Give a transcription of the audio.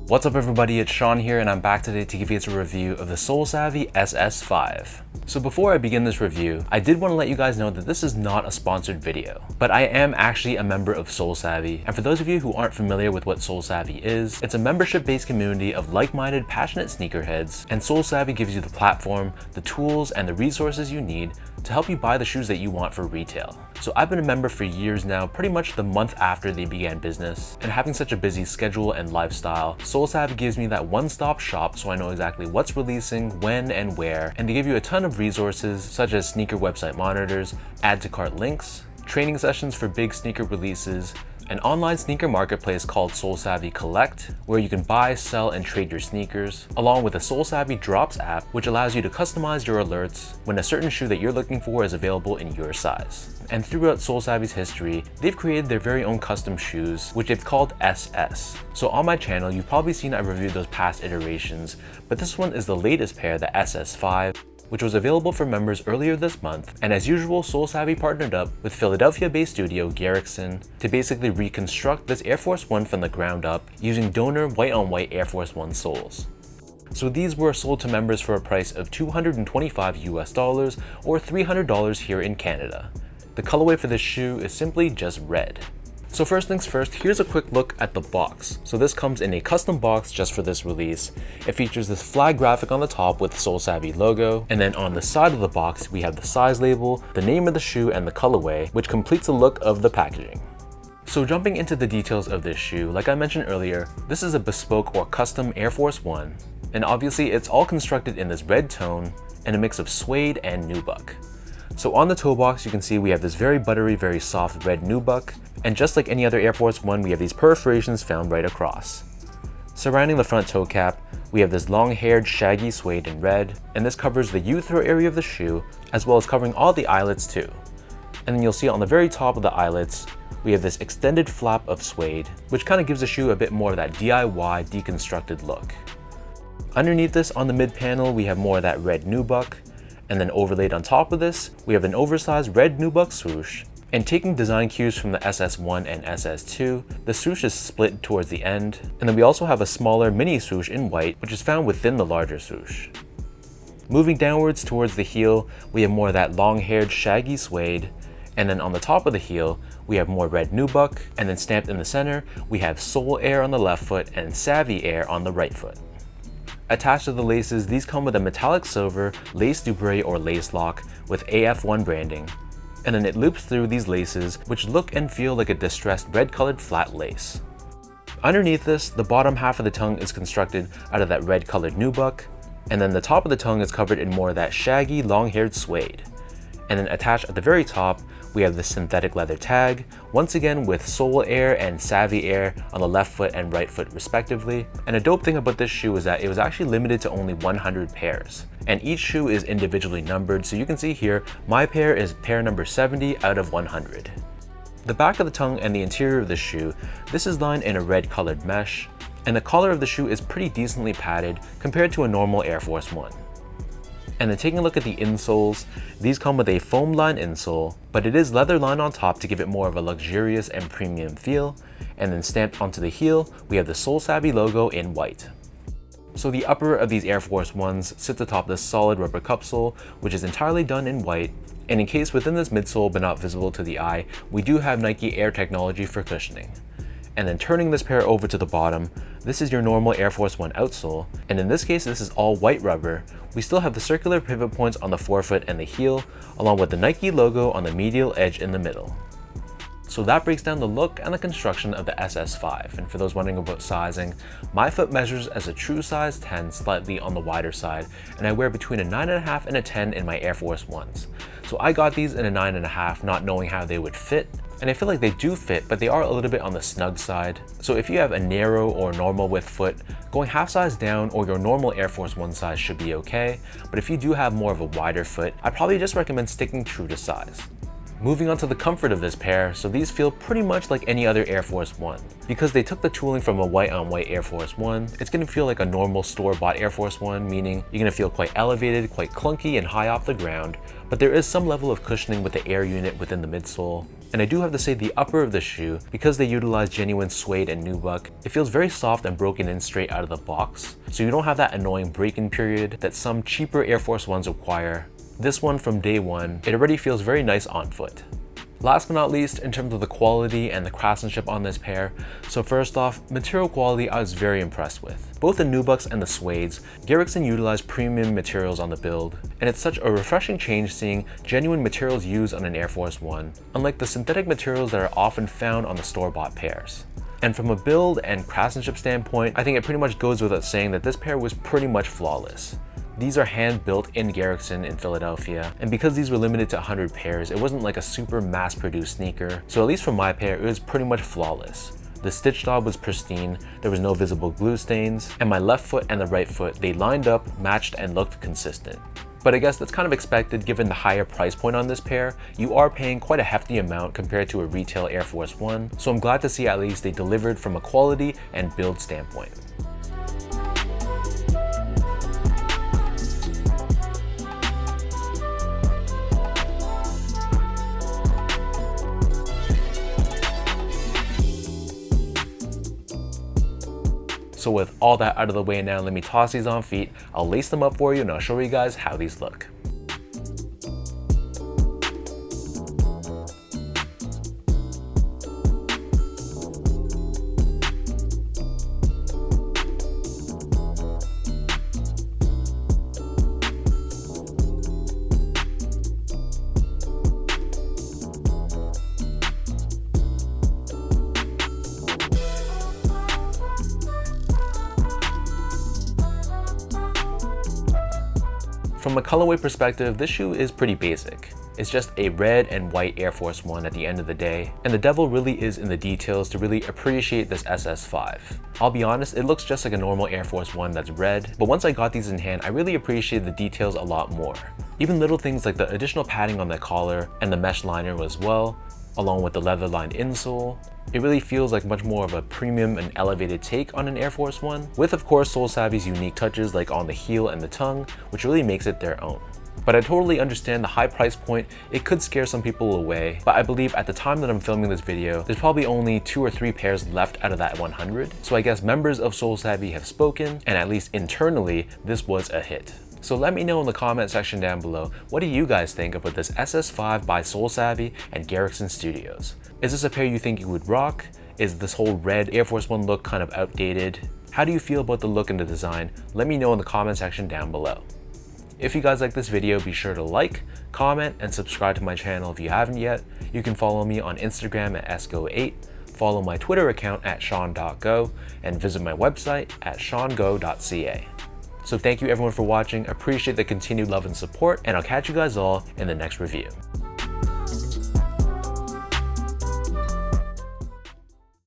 What's up everybody, it's Sean here and I'm back today to give you a review of the SoleSavy SS5. So before I begin this review, I did want to let you guys know that this is not a sponsored video, but I am actually a member of SoleSavy, and for those of you who aren't familiar with what SoleSavy is, it's a membership-based community of like-minded, passionate sneakerheads, and SoleSavy gives you the platform, the tools, and the resources you need to help you buy the shoes that you want for retail. So I've been a member for years now, pretty much the month after they began business, and having such a busy schedule and lifestyle, SoleSavy gives me that one-stop shop so I know exactly what's releasing, when and where, and they give you a ton of resources such as sneaker website monitors, add to cart links, training sessions for big sneaker releases, an online sneaker marketplace called SoleSavy Collect, where you can buy, sell, and trade your sneakers, along with a SoleSavy Drops app, which allows you to customize your alerts when a certain shoe that you're looking for is available in your size. And throughout SoleSavy's history, they've created their very own custom shoes, which they've called SS. So on my channel, you've probably seen I've reviewed those past iterations, but this one is the latest pair, the SS5, which was available for members earlier this month, and as usual, SoleSavy partnered up with Philadelphia-based studio Garrickson to basically reconstruct this Air Force One from the ground up using donor white-on-white Air Force One soles. So these were sold to members for a price of $225 US or $300 here in Canada. The colorway for this shoe is simply just red. So first things first, here's a quick look at the box. So this comes in a custom box just for this release. It features this flag graphic on the top with the SoleSavy logo, and then on the side of the box we have the size label, the name of the shoe, and the colorway, which completes the look of the packaging. So jumping into the details of this shoe, like I mentioned earlier, this is a bespoke or custom Air Force One, and obviously it's all constructed in this red tone and a mix of suede and nubuck. So on the toe box you can see we have this very buttery, very soft red nubuck, and just like any other Air Force One, we have these perforations found right across. Surrounding the front toe cap, we have this long-haired shaggy suede in red, and this covers the U-throw area of the shoe, as well as covering all the eyelets too. And then you'll see on the very top of the eyelets, we have this extended flap of suede, which kind of gives the shoe a bit more of that DIY deconstructed look. Underneath this, on the mid panel, we have more of that red nubuck, and then overlaid on top of this, we have an oversized red nubuck swoosh. And taking design cues from the SS1 and SS2, the swoosh is split towards the end, and then we also have a smaller mini swoosh in white, which is found within the larger swoosh. Moving downwards towards the heel, we have more of that long-haired shaggy suede, and then on the top of the heel, we have more red nubuck, and then stamped in the center, we have Sole Air on the left foot and Savvy Air on the right foot. Attached to the laces, these come with a metallic silver lace dubré or lace lock with AF1 branding, and then it loops through these laces, which look and feel like a distressed red-colored flat lace. Underneath this, the bottom half of the tongue is constructed out of that red-colored nubuck, and then the top of the tongue is covered in more of that shaggy, long-haired suede. And then attached at the very top, we have the synthetic leather tag, once again with Sole Air and Savvy Air on the left foot and right foot respectively. And a dope thing about this shoe is that it was actually limited to only 100 pairs. And each shoe is individually numbered, so you can see here, my pair is pair number 70 out of 100. The back of the tongue and the interior of the shoe, this is lined in a red colored mesh, and the collar of the shoe is pretty decently padded compared to a normal Air Force One. And then taking a look at the insoles, these come with a foam lined insole, but it is leather lined on top to give it more of a luxurious and premium feel, and then stamped onto the heel, we have the SoleSavy logo in white. So the upper of these Air Force Ones sits atop this solid rubber cupsole, which is entirely done in white, and encased within this midsole but not visible to the eye, we do have Nike Air technology for cushioning. And then turning this pair over to the bottom, this is your normal Air Force One outsole, and in this case this is all white rubber. We still have the circular pivot points on the forefoot and the heel, along with the Nike logo on the medial edge in the middle. So that breaks down the look and the construction of the SS5, and for those wondering about sizing, my foot measures as a true size 10, slightly on the wider side, and I wear between a 9.5 and a 10 in my Air Force Ones. So I got these in a 9.5, not knowing how they would fit, and I feel like they do fit, but they are a little bit on the snug side. So if you have a narrow or normal width foot, going half size down or your normal Air Force One size should be okay, but if you do have more of a wider foot, I'd probably just recommend sticking true to size. Moving on to the comfort of this pair, so these feel pretty much like any other Air Force One. Because they took the tooling from a white-on-white Air Force One, it's going to feel like a normal store-bought Air Force One, meaning you're going to feel quite elevated, quite clunky, and high off the ground, but there is some level of cushioning with the air unit within the midsole. And I do have to say the upper of the shoe, because they utilize genuine suede and nubuck, it feels very soft and broken in straight out of the box. So you don't have that annoying break-in period that some cheaper Air Force Ones require. This one from day one, it already feels very nice on foot. Last but not least, in terms of the quality and the craftsmanship on this pair, so first off, material quality I was very impressed with. Both the nubucks and the suedes, Garrickson utilized premium materials on the build, and it's such a refreshing change seeing genuine materials used on an Air Force One, unlike the synthetic materials that are often found on the store-bought pairs. And from a build and craftsmanship standpoint, I think it pretty much goes without saying that this pair was pretty much flawless. These are hand-built in Garrickson in Philadelphia, and because these were limited to 100 pairs, it wasn't like a super mass-produced sneaker, so at least for my pair, it was pretty much flawless. The stitch job was pristine, there was no visible glue stains, and my left foot and the right foot, they lined up, matched, and looked consistent. But I guess that's kind of expected given the higher price point on this pair. You are paying quite a hefty amount compared to a retail Air Force One, so I'm glad to see at least they delivered from a quality and build standpoint. So with all that out of the way now, let me toss these on feet, I'll lace them up for you and I'll show you guys how these look. From a colorway perspective, this shoe is pretty basic. It's just a red and white Air Force One at the end of the day, and the devil really is in the details to really appreciate this SS5. I'll be honest, it looks just like a normal Air Force One that's red, but once I got these in hand, I really appreciated the details a lot more. Even little things like the additional padding on the collar and the mesh liner as well, along with the leather-lined insole. It really feels like much more of a premium and elevated take on an Air Force One, with of course SoleSavy's unique touches like on the heel and the tongue, which really makes it their own. But I totally understand the high price point, it could scare some people away, but I believe at the time that I'm filming this video, there's probably only 2 or 3 pairs left out of that 100. So I guess members of SoleSavy have spoken, and at least internally, this was a hit. So let me know in the comment section down below, what do you guys think about this SS5 by SoleSavy and Garrickson Studios? Is this a pair you think you would rock? Is this whole red Air Force One look kind of outdated? How do you feel about the look and the design? Let me know in the comment section down below. If you guys like this video, be sure to like, comment, and subscribe to my channel if you haven't yet. You can follow me on Instagram at sgo8, follow my Twitter account at sean.go, and visit my website at seango.ca. So thank you everyone for watching, appreciate the continued love and support, and I'll catch you guys all in the next review.